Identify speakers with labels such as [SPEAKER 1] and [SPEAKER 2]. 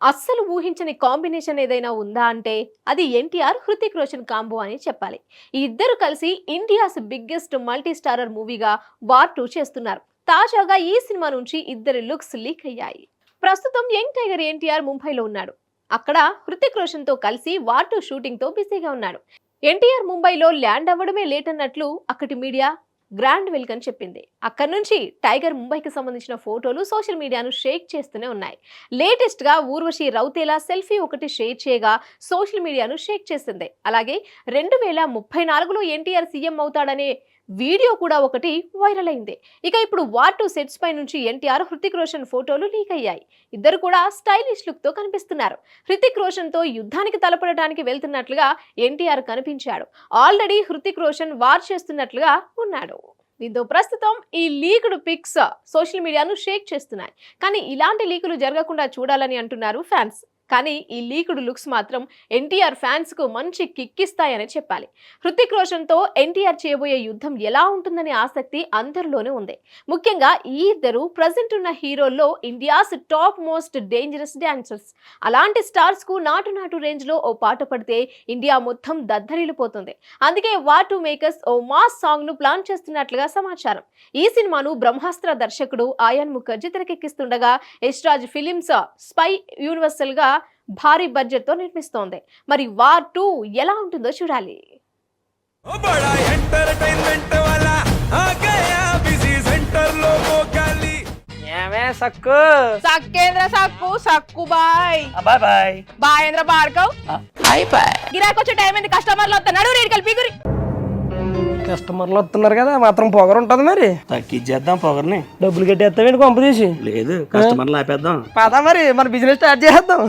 [SPEAKER 1] అస్సలు ఊహించని కాంబినేషన్ ఏదైనా ఉందా అంటే అది ఎన్టీఆర్ హృతిక్ రోషన్ కాంబో అని చెప్పాలి. ఈ ఇద్దరు కలిసి ఇండియాస్ బిగ్గెస్ట్ మల్టీ స్టారర్ మూవీగా వార్ 2 చేస్తున్నారు. తాజాగా ఈ సినిమా నుంచి ఇద్దరి లుక్స్ లీక్ అయ్యాయి. ప్రస్తుతం యంగ్ టైగర్ ఎన్టీఆర్ ముంబైలో ఉన్నాడు. అక్కడ హృతిక్ రోషన్ తో కలిసి వార్ 2 షూటింగ్ తో బిజీగా ఉన్నాడు. ఎన్టీఆర్ ముంబైలో ల్యాండ్ అవ్వడమే లేట్ అన్నట్లు అక్కడి మీడియా గ్రాండ్ వెల్కమ్ చెప్పింది. అక్కడి నుంచి టైగర్ ముంబైకి సంబంధించిన ఫోటోలు సోషల్ మీడియాను షేక్ చేస్తూనే ఉన్నాయి. లేటెస్ట్ గా ఊర్వశి రౌతేలా సెల్ఫీ ఒకటి షేర్ చేయగా సోషల్ మీడియాను షేక్ చేసింది. అలాగే 2034లో ఎన్టీఆర్ సీఎం అవుతాడనే వీడియో కూడా ఒకటి వైరల్ అయింది. ఇక ఇప్పుడు వార్ 2 సెట్స్ పై నుంచి ఎన్టీఆర్ హృతిక్ రోషన్ ఫోటోలు లీక్ అయ్యాయి. ఇద్దరు కూడా స్టైలిష్ లుక్ తో కనిపిస్తున్నారు. హృతిక్ రోషన్ తో యుద్ధానికి తలపడటానికి వెళ్తున్నట్లుగా ఎన్టీఆర్ కనిపించాడు. ఆల్రెడీ హృతిక్ రోషన్ వార్ చేస్తున్నట్లుగా ఉన్నాడు. దీంతో ప్రస్తుతం ఈ లీక్డ్ పిక్స్ సోషల్ మీడియాను షేక్ చేస్తున్నాయి. కానీ ఇలాంటి లీకులు జరగకుండా చూడాలని అంటున్నారు ఫ్యాన్స్. కానీ ఈ లీక్డ్ లుక్స్ మాత్రం ఎన్టీఆర్ ఫ్యాన్స్ కు మంచి కిక్కిస్తాయని చెప్పాలి. హృతిక్ రోషన్ తో ఎన్టీఆర్ చేయబోయే యుద్ధం ఎలా ఉంటుందనే ఆసక్తి అందరిలోనే ఉంది. ముఖ్యంగా ఈ ఇద్దరు ప్రజెంట్ ఉన్న హీరోల్లో India's top most dangerous dancers. అలాంటి స్టార్స్ కు నాటు రేంజ్ లో ఓ పాట పడితే ఇండియా మొత్తం దద్దరిల్లిపోతుంది. అందుకే వార్ 2 మేకర్స్ ఓ మాస్ సాంగ్ ను ప్లాన్ చేస్తున్నట్లుగా సమాచారం. ఈ సినిమాను బ్రహ్మాస్త్ర దర్శకుడు ఆయాన్ ముఖర్జీ తెరకెక్కిస్తుండగా యశ్రాజ్ ఫిలిమ్స్ స్పై యూనివర్సల్ గా భారీ బడ్జెట్ తో నిర్మిస్తోంది. మరి వార్ 2 ఎలా ఉంటుందో చూడాలి.
[SPEAKER 2] సక్కు బాయ్ బాయేంద్ర భార్గవ్ గిరాకొచ్చే టైం ఏంది? కస్టమర్లు వస్తున్నాడు రేడికల్ పిగురి
[SPEAKER 3] కస్టమర్లు వస్తున్నారు కదా, మాత్రం పొగరు ఉంటది. మరి
[SPEAKER 4] తగ్గించేద్దాం పొగర్ని.
[SPEAKER 3] డబ్బులు కట్టేస్తామేంటి కొంప తీసి?
[SPEAKER 4] లేదు, కస్టమర్లు ఆపేద్దాం.
[SPEAKER 3] పదా మరి మన బిజినెస్ స్టార్ట్ చేద్దాం.